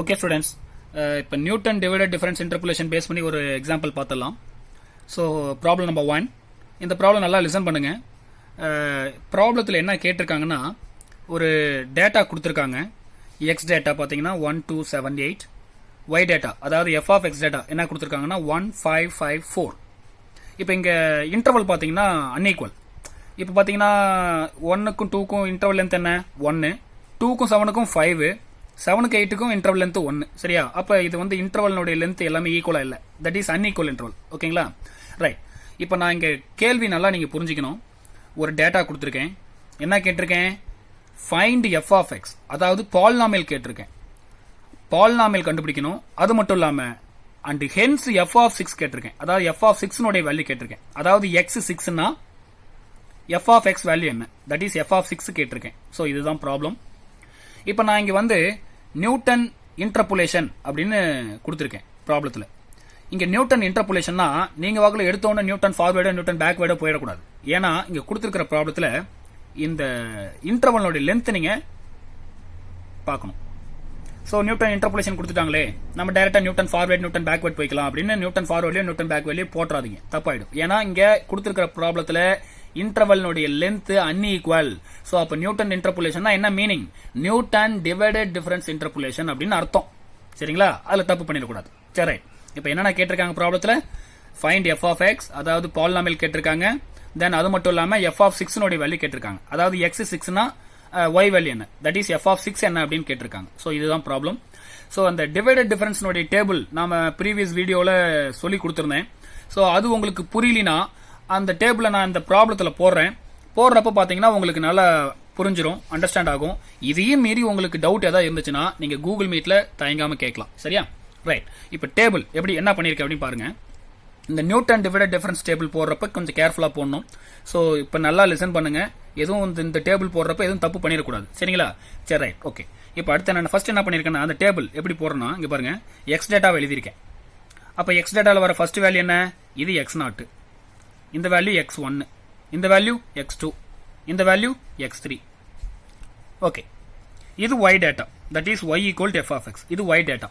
Okay students, இப்போ Newton divided difference interpolation base பண்ணி ஒரு எக்ஸாம்பிள் பார்த்துடலாம். So problem number 1. இந்த ப்ராப்ளம் நல்லா லிசன் பண்ணுங்க. ப்ராப்ளத்தில் என்ன கேட்டிருக்காங்கன்னா, ஒரு டேட்டா கொடுத்துருக்காங்க. எக்ஸ் டேட்டா பார்த்தீங்கன்னா 1278, ஒய் டேட்டா அதாவது எஃப் ஆஃப் எக்ஸ் டேட்டா என்ன கொடுத்துருக்காங்கன்னா 1554. இப்போ இங்கே இன்டர்வல் பார்த்தீங்கன்னா அன்ஈக்குவல். இப்போ பார்த்தீங்கன்னா 1க்கும் 2க்கும் இன்டர்வல் லென்த் என்ன 1, 2க்கும் 7க்கும் 5, 7க்கு 8க்கும் இன்டர்வல் லென்த் 1. சரியா? அப்போ இது வந்து இன்டர்வல்னுடைய லென்த் எல்லாமே ஈக்குவலாக இல்லை. That is unequal interval. ஓகேங்களா? ரைட். இப்போ நான் இங்கே கேள்வி நல்லா நீங்கள் புரிஞ்சுக்கணும். ஒரு டேட்டா கொடுத்துருக்கேன். என்ன கேட்டிருக்கேன்? ஃபைண்ட் எஃப் ஆஃப் எக்ஸ், அதாவது பாலினாமியல் கேட்டிருக்கேன். பாலினாமியல் கண்டுபிடிக்கணும். அது மட்டும் இல்லாமல் அண்ட் ஹென்ஸ் எஃப் ஆஃப் 6 கேட்டிருக்கேன். அதாவது எஃப் ஆஃப் 6 வேல்யூ கேட்டிருக்கேன். அதாவது எக்ஸ் 6னா எஃப் ஆஃப் எக்ஸ் வேல்யூ என்ன? தட் இஸ் எஃப் ஆஃப் 6 கேட்டிருக்கேன். ஸோ இதுதான் ப்ராப்ளம். இப்போ நான் இங்கே வந்து நியூட்டன் இன்டர்போலேஷன் அப்படின்னு கொடுத்துருக்கேன் ப்ராப்ளத்தில். இங்கே நியூட்டன் இன்டர்போலேஷன்னா நீங்கள் வாக்கில் எடுத்தோன்னே நியூட்டன் ஃபார்வேர்டோ நியூட்டன் பேக்வேர்டோ போயிடக்கூடாது. ஏன்னா இங்கே கொடுத்துருக்கிற ப்ராப்ளத்தில் இந்த இன்டர்வலோடைய லென்த் நீங்கள் பார்க்கணும். ஸோ நியூட்டன் இன்டர்போலேஷன் கொடுத்துட்டாங்களே, நம்ம டைரக்டாக நியூட்டன் ஃபார்வேர்ட் நியூட்டன் பேக்வேர்ட் போய்க்கலாம் அப்படின்னு நியூட்டன் ஃபார்வேர்ட்லையும் நியூட்டன் பேக்வேர்ட்லையும் போட்டுறாதீங்க, தப்பாயிடும். ஏன்னா இங்கே கொடுத்துருக்கிற ப்ராப்ளத்தில் இன்டர்வல்னுடைய லென்த் அன்இக்குவல். ஸோ அப்போ நியூட்டன் இன்டர்போலேஷன் என்ன meaning? Newton divided difference interpolation அப்படின்னு அர்த்தம். சரிங்களா? அதில் தப்பு பண்ணிடக்கூடாது. சரி, இப்போ என்னென்ன கேட்டிருக்காங்க ப்ராப்ளத்தில்? ஃபைண்ட் எஃப் ஆஃப் எக்ஸ், அதாவது பாலினாமியல் கேட்டிருக்காங்க. தென் அது மட்டும் இல்லாமல் எஃப் ஆஃப் 6 வேல்யூ கேட்டிருக்காங்க. அதாவது எக்ஸ் 6னா ஒய் வேல்யூ என்ன? தட் இஸ் எஃப் ஆஃப் 6 என்ன அப்படின்னு கேட்டிருக்காங்க. ஸோ இதுதான் ப்ராப்ளம். ஸோ அந்த டிவைடட் டிஃபரன்ஸ்னுடைய டேபிள் நாம ப்ரீவியஸ் வீடியோவில் சொல்லி கொடுத்துருந்தேன். ஸோ அது உங்களுக்கு புரியலினா அந்த டேபிளை நான் இந்த ப்ராப்ளத்தில் போடுறப்ப பார்த்தீங்கன்னா உங்களுக்கு நல்லா புரிஞ்சிடும், அண்டர்ஸ்டாண்ட் ஆகும். இதையும் மீறி உங்களுக்கு டவுட் ஏதாவது இருந்துச்சுன்னா நீங்கள் கூகுள் மீட்டில் தயங்காமல் கேட்கலாம். சரியா? ரைட். இப்போ டேபிள் எப்படி என்ன பண்ணியிருக்கேன் அப்படின்னு பாருங்க. இந்த நியூட்டன் டிவைடட் டிஃபரன்ஸ் டேபிள் போடுறப்ப கொஞ்சம் கேர்ஃபுல்லாக போடணும். ஸோ இப்போ நல்லா லிசன் பண்ணுங்க. எதுவும் இந்த டேபிள் போடுறப்ப எதுவும் தப்பு பண்ணிடக்கூடாது. சரிங்களா? சரி, ரைட், ஓகே. இப்போ அடுத்து நான் ஃபர்ஸ்ட் என்ன பண்ணியிருக்கேன்னா, அந்த டேபிள் எப்படி போடுறேன்னா, இங்கே பாருங்க, எக்ஸ் டேட்டாவை எழுதியிருக்கேன். அப்போ எக்ஸ் டேட்டாவில் வர ஃபர்ஸ்ட் வேல்யூ என்ன? இது எக்ஸ் நாட், இந்த வேல்யூ x1, இந்த வேல்யூ x2, இந்த வேல்யூ x3. ஓகே. இது y data, that is y equal to f of x. இது y டேட்டா.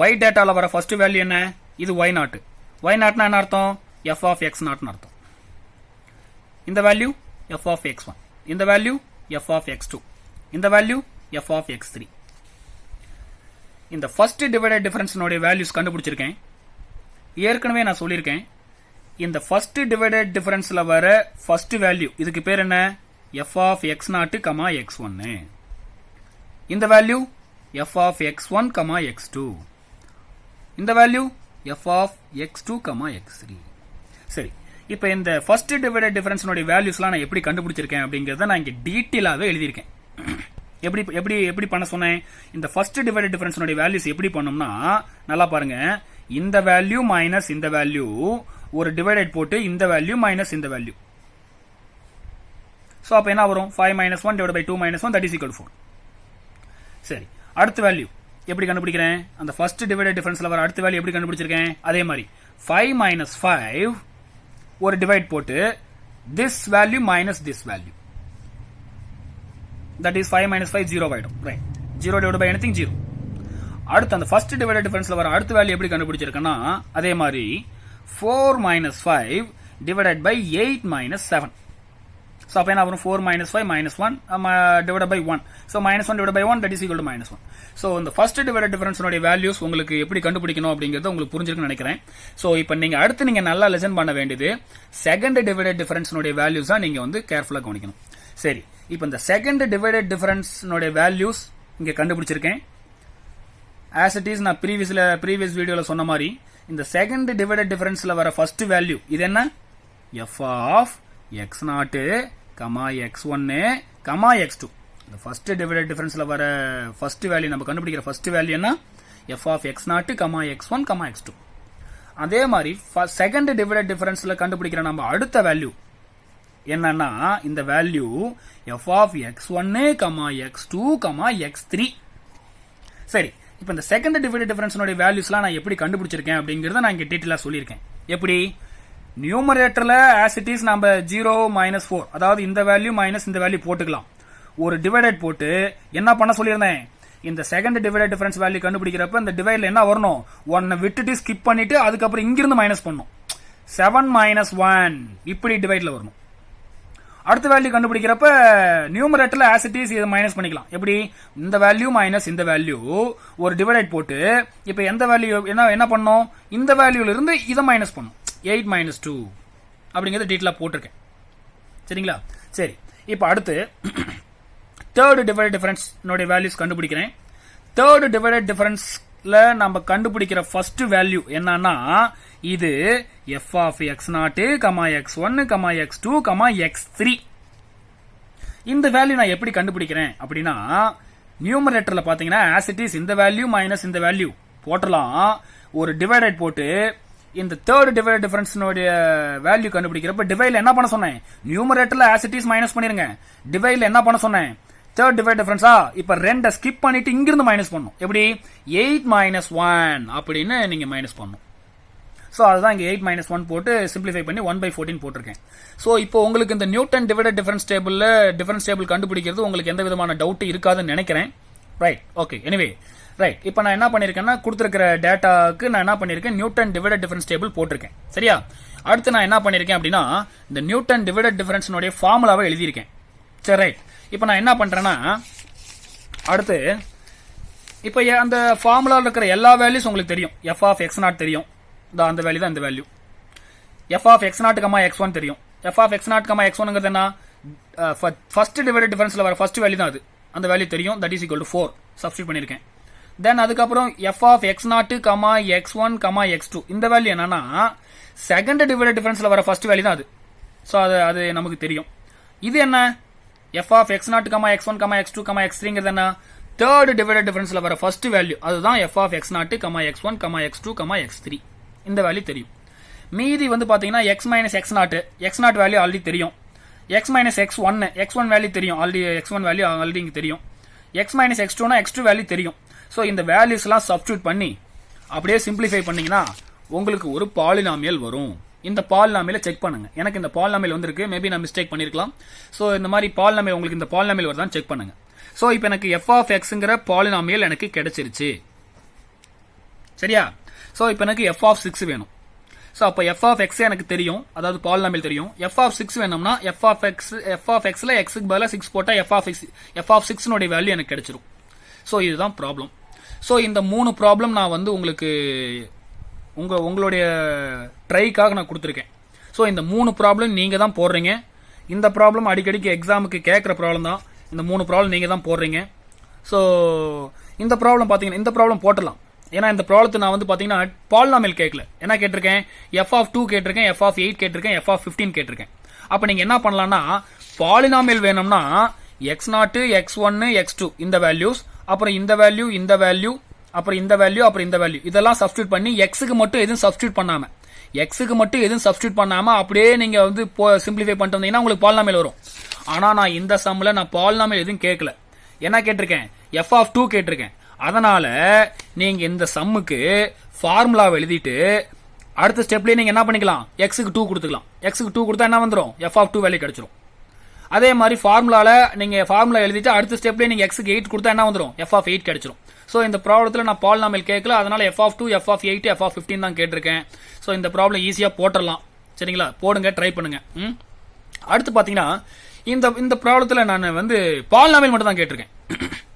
y டேட்டால வர ஃபர்ஸ்ட் வேல்யூ என்ன? இது y நாட். y நாட்னா என்ன அர்த்தம்? f of x நாட்னு அர்த்தம். இந்த வேல்யூ f of x1, இந்த வேல்யூ f of x2, இந்த வேல்யூ f of x3. இந்த ஃபர்ஸ்ட் டிவைடட் டிஃபரன்ஸ்னுடைய வேல்யூஸ் கண்டுபிடிச்சிருக்கேன். ஏற்கனவே நான் சொல்லியிருக்கேன், இந்த ஃபர்ஸ்ட் டிவைடட் டிஃபரன்ஸ்ல வர ஃபர்ஸ்ட் வேல்யூ இதுக்கு பேர் என்ன? f of x0, x1. இந்த value f of x1, x2. இந்த value f of x2, x3. சரி, இப்போ இந்த ஃபர்ஸ்ட் டிவைடட் டிஃபரன்ஸ்னுடைய வேல்யூஸ்லாம் நான் எப்படி கண்டுபிடிச்சிருக்கேன் அப்படிங்கறத நான் இங்க டீட்டெயிலாவே எழுதியிருக்கேன். எப்படி எப்படி எப்படி பண்ண சொன்னேன்? இந்த ஃபர்ஸ்ட் டிவைடட் டிஃபரன்ஸ்னுடைய வேல்யூஸ் எப்படி பண்ணோம்னா, நல்லா பாருங்க, இந்த வேல்யூ மைனஸ் இந்த வேல்யூ ஒரு டிவைடட் போட்டு இந்த வேல்யூ மைனஸ் இந்த வேல்யூ. சோ அப்ப என்ன வரும்? 5 minus 1 divided by 2 minus 1 that is equal to 4. சரி, அடுத்த வேல்யூ எப்படி கண்டுபிடிக்கிறேன்? அந்த ஃபர்ஸ்ட் டிவைடட் டிஃபரன்ஸ்ல வர அடுத்த வேல்யூ எப்படி கண்டுபிடிச்சிருக்கேன்? அதே மாதிரி 5 minus 5 ஒரு டிவைட் போட்டு this value minus this value. That is 5 minus 5 0 ஆயிடும். ரைட். 0 divided by anything 0. அடுத்து அந்த ஃபர்ஸ்ட் டிவைடட் டிஃபரன்ஸ்ல வர அடுத்த வேல்யூ எப்படி கண்டுபிடிச்சிருக்கேன்னா, அதே மாதிரி 4 minus 5 divided by 8 minus 7. So அப்ப என்ன வரும்? 4 minus 5 minus 1 divided by 1. So minus 1 divided by 1 that is equal to minus 1. So இந்த first divided difference உடைய values உங்களுக்கு எப்படி கண்டுபிடிக்கணும் அப்படிங்கறது உங்களுக்கு புரிஞ்சிருக்கும்னு நினைக்கிறேன். So இப்போ நீங்க அடுத்து நீங்க நல்லா லிசன் பண்ண வேண்டியது second divided difference உடைய values தான் நீங்க வந்து கேர்ஃபுல்லா கவனிக்கணும். சரி, இப்போ இந்த second divided difference உடைய values இங்க கண்டுபிடிச்சிருக்கேன். As it is நான் previous வீடியோல சொன்ன மாதிரி இந்த செகண்ட் டிவைடட் டிஃபரன்ஸ்ல வர ஃபர்ஸ்ட் வேல்யூ இது என்ன? f of x0, x1, x2. இந்த ஃபர்ஸ்ட் டிவைடட் டிஃபரன்ஸ்ல வர ஃபர்ஸ்ட் வேல்யூ நம்ம கண்டுபிடிக்கிற ஃபர்ஸ்ட் வேல்யூ என்ன? f of x0, x1, x2. அதே மாதிரி செகண்ட் டிவைடட் டிஃபரன்ஸ்ல கண்டுபிடிக்கிற நம்ம அடுத்த வேல்யூ என்னன்னா, இந்த value f of x1, x2, x3. சரி, இப்போ இந்த செகண்ட் டிவைடட் டிஃபரன்ஸ்னுடைய வேல்யூஸ்லாம் நான் எப்படி கண்டுபிடிச்சிருக்கேன் அப்படிங்கறத நான் இங்க டீடைலா சொல்லியிருக்கேன். எப்படி? நியூமரேட்டர்ல ஆஸ் இட் இஸ் நம்ம 0 minus 4, அதாவது இந்த வேல்யூ மைனஸ் இந்த வேல்யூ போட்டுக்கலாம். ஒரு டிவைடட் போட்டு என்ன பண்ண சொல்லியிருந்தேன்? இந்த செகண்ட் டிவைடட் டிஃபரன்ஸ் வேல்யூ கண்டுபிடிக்கிறப்ப இந்த டிவைட்ல என்ன வரணும், 1 விட்டுட்டு ஸ்கிப் பண்ணிட்டு அதுக்கப்புறம் இங்கிருந்து மைனஸ் பண்ணும். 7 - 1 இப்படி டிவைட்ல வரணும். அடுத்த வேல்யூ கண்டுபிடிக்கிறப்ப நியூமரேட்டர்ல ஆஸ் இட் இஸ் இதை மைனஸ் பண்ணிக்கலாம். எப்படி, இந்த வேல்யூ மைனஸ் இந்த வேல்யூ ஒரு டிவைட் போட்டு இப்ப எந்த வேல்யூ என்ன பண்ணோம், இந்த வேல்யூல இருந்து இதை மைனஸ் பண்ணும். 8 - 2 அப்படிங்கறத டீட்டெயிலா போட்டிருக்கேன். சரிங்களா? சரி, இப்ப அடுத்து தேர்ட் டிவைடட் டிஃபரன்ஸ் வேல்யூஸ் கண்டுபிடிக்கிறேன். தேர்ட் டிவைடட் டிஃபரன்ஸ்ல நம்ம கண்டுபிடிக்கிற ஃபர்ஸ்ட் வேல்யூ என்னன்னா இது f of x0, x1, x2, x3. இந்த வேல்யூ நான் எப்படி கண்டுபிடிக்கிறேன் அப்படின்னா, நியூமரேட்டர்ல பாத்தீங்கன்னா as it is இந்த வேல்யூ மைனஸ் இந்த வேல்யூ போட்டலாம். ஒரு டிவைடட் போட்டு இந்த தேர்ட் டிவைடட் டிஃபரன்ஸ் வேல்யூ கண்டுபிடிக்கிறப்ப டிவைட்ல என்ன பண்ண சொன்னேன், நியூமரேட்டர்ல as it is மைனஸ் பண்ணிருங்க. டிவைட்ல என்ன பண்ண சொன்னேன், தேர்ட் டிவைட் டிஃபரன்ஸா, இப்ப 2 ஸ்கிப் பண்ணிட்டு இங்கிருந்து மைனஸ் பண்ணும். எப்படி, 8 - 1 அப்படின்னு நீங்க மைனஸ் பண்ணும். சோ அதுதான் இங்க 8 - 1 போட்டு சிம்பிளிஃபை பண்ணி 1/14 போட்டிருக்கேன். சோ இப்போ உங்களுக்கு இந்த நியூட்டன் டிவைடட் டிஃபரன்ஸ் டேபிள் கண்டுபிடிக்கிறது உங்களுக்கு எந்த விதமான டவுட் இருக்காதுன்னு நினைக்கிறேன். Right, okay. எனிவே ரைட், இப்போ நான் என்ன பண்ணிருக்கேன்னா கொடுத்திருக்கிற டேட்டாக்கு நான் என்ன பண்ணிருக்கேன், நியூட்டன் டிவைடட் டிஃபரன்ஸ் டேபிள் போட்டிருக்கேன். சரியா? அடுத்து நான் என்ன பண்ணிருக்கேன் அப்படின்னா இந்த நியூட்டன் டிவைடட் டிஃபரன்ஸ் ஃபார்முலாவை எழுதியிருக்கேன். சரி, ரைட். இப்போ நான் என்ன பண்றேன்னா அடுத்து இப்போ அந்த ஃபார்முலாவில் இருக்கிற எல்லா வேல்யூஸ் உங்களுக்கு தெரியும். f of x0 தெரியும், அந்த வேல்யூ தான் இந்த value. f of x0, x1 தெரியும். f of x0, x1ங்கிறது என்ன, ஃபர்ஸ்ட் டிவைடட் டிஃபரன்ஸ்ல வர ஃபர்ஸ்ட் வேல்யூ தான் அது. அந்த வேல்யூ தெரியும். That is equal to 4 substitute பண்ணிருக்கேன். தென் அதுக்கப்புறம் f of x0, x1, x2 இந்த வேல்யூ என்னன்னா செகண்ட் டிவைடட் டிஃபரன்ஸ்ல வர ஃபர்ஸ்ட் வேல்யூ தான் அது. சோ அது நமக்கு தெரியும். இது என்ன, f of x0, x1, x2, x3ங்கிறது என்ன, தேர்ட் டிவைடட் டிஃபரன்ஸ்ல வர ஃபர்ஸ்ட் வேல்யூ அதுதான் f of x0, x1, x2, x3. இந்த வேல்யூ தெரியும். மீதி வந்து பாத்தீங்கன்னா x - x0 வேல்யூ ஆல்ரெடி தெரியும். x - x1 வேல்யூ தெரியும் ஆல்ரெடி. x1 வேல்யூ ஆல்ரெடி இங்க தெரியும். x - x2 னா x2 வேல்யூ தெரியும். சோ இந்த வேல்யூஸ் எல்லாம் சப்ஸ்டிட்யூட் பண்ணி அப்படியே சிம்பிளிஃபை பண்ணீங்கன்னா உங்களுக்கு ஒரு பாலினாமியல் வரும். இந்த பாலினாமியலை செக் பண்ணுங்க. எனக்கு இந்த பாலினாமியல் வந்திருக்கு, மேபி நான் மிஸ்டேக் பண்ணிருக்கலாம். சோ இந்த மாதிரி பாலினாமியல் உங்களுக்கு இந்த பாலினாமியல் வருதான்னு செக் பண்ணுங்க. சோ இப்போ எனக்கு f of xங்கிற பாலினாமியல் எனக்கு கிடைச்சிருச்சு. சரியா? சோ இப்போ எனக்கு f of 6 வேணும். சோ அப்ப f of x எனக்கு தெரியும், அதாவது பாலினாமியல் தெரியும். f of 6 வேணும்னா f of xல x க்கு பதிலா 6 போட்டா f of 6 னுடைய வேல்யூ எனக்கு கிடைச்சிரும். சோ இதுதான் ப்ராப்ளம். சோ இந்த 3 ப்ராப்ளம் நான் வந்து உங்களுக்கு உங்களுடைய ட்ரைக்காக நான் கொடுத்துருக்கேன். ஸோ இந்த 3 ப்ராப்ளம் நீங்க தான் போடுறீங்க. இந்த ப்ராப்ளம் அடிக்கடிக்கு எக்ஸாமுக்கு கேட்குற ப்ராப்ளம் தான். இந்த 3 ப்ராப்ளம் நீங்க தான் போடுறீங்க. ஸோ இந்த ப்ராப்ளம் பார்த்தீங்கன்னா இந்த ப்ராப்ளம் போட்டலாம். ஏன்னா இந்த ப்ராப்ளத்தை நான் வந்து பார்த்தீங்கன்னா பாலினாமியல் கேட்கல. என்ன கேட்டிருக்கேன், f of 2 கேட்டிருக்கேன், f of 8 கேட்டிருக்கேன், f of 15 கேட்டிருக்கேன். அப்போ நீங்க என்ன பண்ணலாம்னா பாலினாமியல் வேணும்னா x0, x1, x2 இந்த வேல்யூஸ், அப்புறம் இந்த வேல்யூ, இந்த வேல்யூ, அப்புறம் இந்த வேல்யூ, அப்புறம் இந்த வேல்யூ இதெல்லாம் சப்ஸ்டிட்யூட் பண்ணி எக்ஸுக்கு மட்டும் எதுவும் சப்ஸ்டிட்யூட் பண்ணாம அப்படியே நீங்க வந்து சிம்பிளிஃபை பண்ணிட்டு வந்தீங்கன்னா உங்களுக்கு பாலினாமியல் வரும். ஆனா நான் இந்த சம்ல நான் பாலினாமியல் எதுவும் கேட்கல. என்ன கேட்டிருக்கேன், f of 2 கேட்டிருக்கேன். அதனால நீங்க இந்த சம்முக்கு ஃபார்முலாவை எழுதிட்டு அடுத்த ஸ்டெப்லயே நீங்க என்ன பண்ணிக்கலாம், எக்ஸுக்கு 2 கொடுத்துக்கலாம். எக்ஸுக்கு 2 கொடுத்தா என்ன வந்துடும், f of 2 வேல்யூ கிடைச்சிரும். அதே மாதிரி ஃபார்முலால நீங்க ஃபார்முலா எழுதிட்டு அடுத்த ஸ்டெப்லயே நீங்க எக்ஸுக்கு 8 கொடுத்தா என்ன வந்துடும், f of 8 கிடைச்சிரும். சோ இந்த ப்ராப்ளத்துல நான் பாலினாமியல் கேட்கல, அதனால f of 2, f of 8, f of 15 தான் கேட்டிருக்கேன். சோ இந்த ப்ராப்ளம் ஈஸியா போட்டுடலாம். சரிங்களா, போடுங்க, ட்ரை பண்ணுங்க. அடுத்து பாத்தீங்கன்னா இந்த ப்ராப்ளத்துல நான் வந்து பாலினாமியல் மட்டும் தான் கேட்டிருக்கேன்,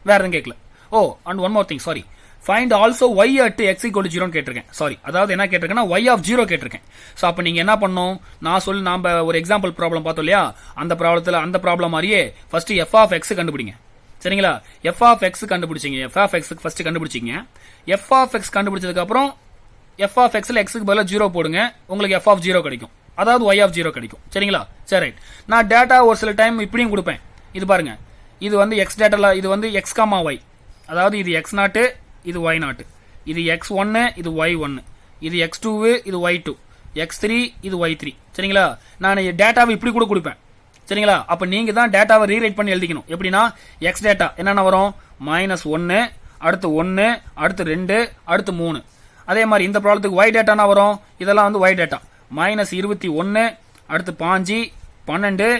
வேற எதுவும் கேட்கல. Oh and one more thing, sorry, find also y at x equal to 0 கேட்டிருக்கேன். சாரி, அதாவது என்ன கேட்டிருக்கேன்னா y of 0 கேட்டிருக்கேன். சோ அப்ப நீங்க என்ன பண்ணணும், நாம ஒரு எக்ஸாம்பிள் ப்ராப்ளம் பார்த்தோம் இல்லையா, அந்த ப்ராப்ளம் மாதிரியே ஃபர்ஸ்ட் f of x கண்டுபிடிங்க. சரிங்களா, f of x கண்டுபிடிச்சீங்க, f of x ஃபர்ஸ்ட் கண்டுபிடிச்சீங்க. f of x கண்டுபிடிச்சதுக்கு அப்புறம் f of x ல x க்கு பதிலா 0 போடுங்க, உங்களுக்கு f of 0 கிடைக்கும், அதாவது y of 0 கிடைக்கும். சரிங்களா, சரி ரைட். நான் டேட்டா ஒரு சில டைம் இப்படியும் கொடுப்பேன். இது பாருங்க, இது வந்து x டேட்டால இது வந்து x, y, அதாவது இது x0, இது y0, இது x1, இது y1, இது x2, இது y2, x3, இது y3. சரிங்களா, நான் டேட்டாவை இப்படி கூட கொடுப்பேன். சரிங்களா, அப்ப நீங்க தான் டேட்டாவை ரீரைட் பண்ணி எழுதிக்கணும். எப்படின்னா x டேட்டா என்னென்ன வரும், -1, அடுத்து 1, அடுத்து 2, அடுத்து 3. அதே மாதிரி இந்த ப்ராப்ளத்துக்கு y டேட்டானா வரும், இதெல்லாம் வந்து y டேட்டா -21, அடுத்து 5, 12,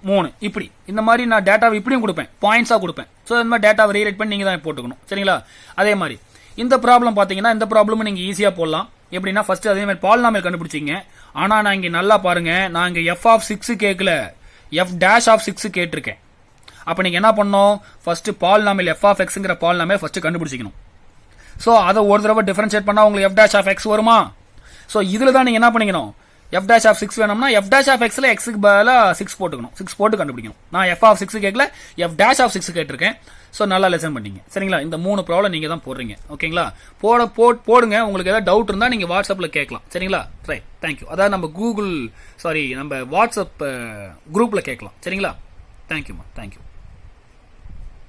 3 இப்படி இந்த மாதிரி நான் டேட்டாவை இப்படியும் கொடுப்பேன், பாயிண்ட்ஸாக கொடுப்பேன். ஸோ இந்த மாதிரி டேட்டாவை ரீரைட் பண்ணி நீங்கள் தான் போட்டுக்கணும். சரிங்களா? அதே மாதிரி இந்த ப்ராப்ளம் பார்த்தீங்கன்னா இந்த ப்ராப்ளமும் நீங்கள் ஈஸியாக போடலாம். எப்படின்னா ஃபர்ஸ்ட் அதே மாதிரி பாலினாமியல் கண்டுபிடிச்சிங்க. ஆனால் நான் இங்கே நல்லா பாருங்க, நான் இங்கே எஃப் ஆஃப் 6 கேட்கல, எஃப் டேஷ் ஆஃப் 6 கேட்டிருக்கேன். அப்போ நீங்கள் என்ன பண்ணணும், ஃபர்ஸ்ட் பாலினாமியல் எஃப் ஆஃப் எக்ஸுங்கிற பாலினாமியல் ஃபர்ஸ்ட் கண்டுபிடிச்சிக்கணும். ஸோ அதை ஒரு தடவை டிஃபரன்ஷியேட் பண்ணால் உங்களுக்கு எஃப் டேஷ் ஆஃப் எக்ஸ் வருமா? ஸோ இதில் தான் நீங்கள் என்ன பண்ணிக்கணும், எஃப் டேஷ் ஆஃப் 6 வேணும்னா எஃப் டேஷ் ஆஃப் எக்ஸில் எக்ஸுக்கு பதிலாக 6 போட்டுக்கணும். 6 போட்டு கண்டுபிடிக்கணும். நான் எஃப் ஆஃப் 6 கேட்கல, எஃப் டேஷ் ஆஃப் 6 கேட்டிருக்கேன். ஸோ நல்லா லெசன் பண்ணீங்க. சரிங்களா? இந்த 3 ப்ராப்ளம் நீங்கள் தான் போடுறீங்க. ஓகேங்களா? போடுங்க. உங்களுக்கு ஏதாவது டவுட் இருந்தால் நீங்கள் வாட்ஸ்அப்பில் கேட்கலாம். சரிங்களா? Right, thank you. அதாவது நம்ம வாட்ஸ்அப் குரூப்பில் கேட்கலாம். சரிங்களா? தேங்க்யூம்மா, தேங்க்யூ.